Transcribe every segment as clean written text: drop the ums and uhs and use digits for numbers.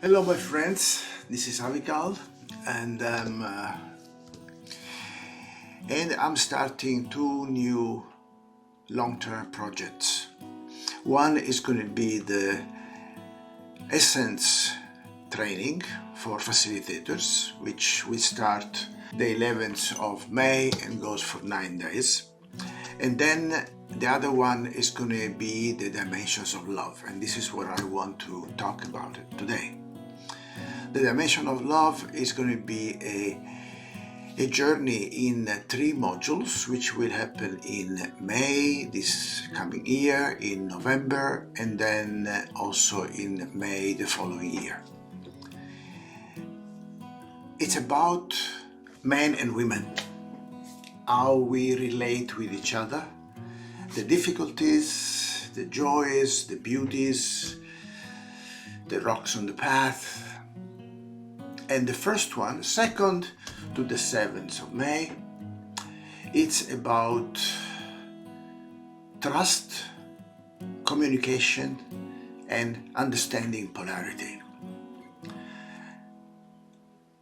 Hello my friends, this is Radical and I'm starting two new long-term projects. One is going to be the Essence training for facilitators, which will start the 11th of May and goes for 9 days. And then the other one is going to be the dimensions of love, and this is what I want to talk about today. The dimension of love is going to be a journey in 3 modules, which will happen in May this coming year, in November, and then also in May the following year. It's about men and women, how we relate with each other, the difficulties, the joys, the beauties, the rocks on the path. And the first one, 2nd to the 7th of May, it's about trust, communication, and understanding polarity.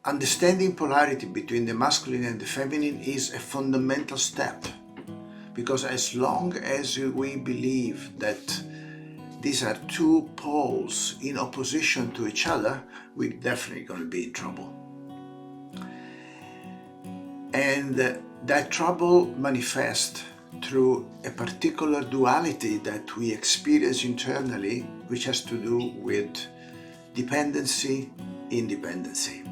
Understanding polarity between the masculine and the feminine is a fundamental step, because as long as we believe that these are two poles in opposition to each other, we're definitely going to be in trouble. And that trouble manifests through a particular duality that we experience internally, which has to do with dependency, independency.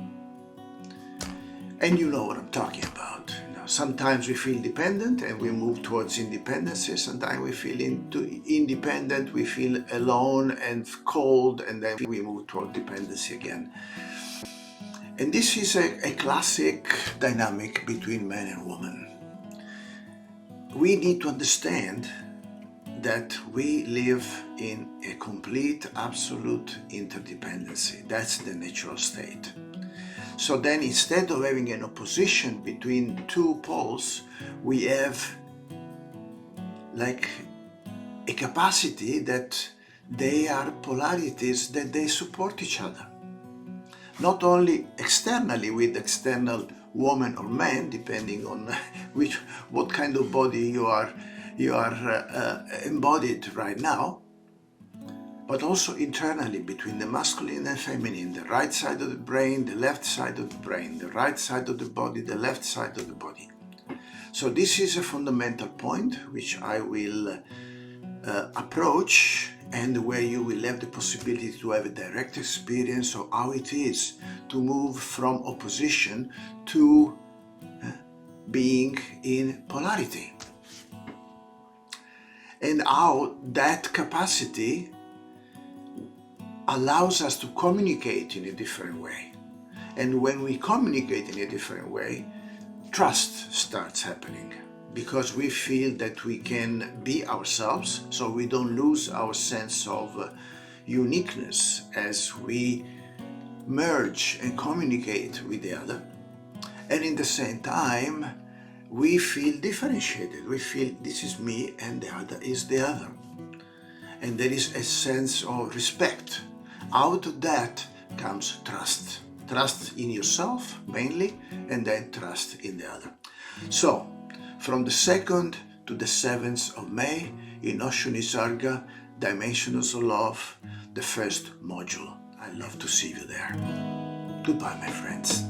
And you know what I'm talking about. Sometimes we feel dependent and we move towards independency. Sometimes we feel independent, we feel alone and cold, and then we move toward dependency again. And this is a classic dynamic between man and woman. We need to understand that we live in a complete, absolute interdependency. That's the natural state. So then, instead of having an opposition between two poles, we have like a capacity that they are polarities, that they support each other. Not only externally with external woman or man, depending on what kind of body you are embodied right now, but also internally between the masculine and feminine, the right side of the brain, the left side of the brain, the right side of the body, the left side of the body. So this is a fundamental point which I will approach, and where you will have the possibility to have a direct experience of how it is to move from opposition to being in polarity, and how that capacity allows us to communicate in a different way. And when we communicate in a different way, trust starts happening, because we feel that we can be ourselves, so we don't lose our sense of uniqueness as we merge and communicate with the other. And in the same time, we feel differentiated. We feel this is me and the other is the other. And there is a sense of respect. Out of that comes trust. Trust in yourself mainly, and then trust in the other. So, from the 2nd to the 7th of May in Osho Nisarga, Dimensions of Love, the first module. I'd love to see you there. Goodbye, my friends.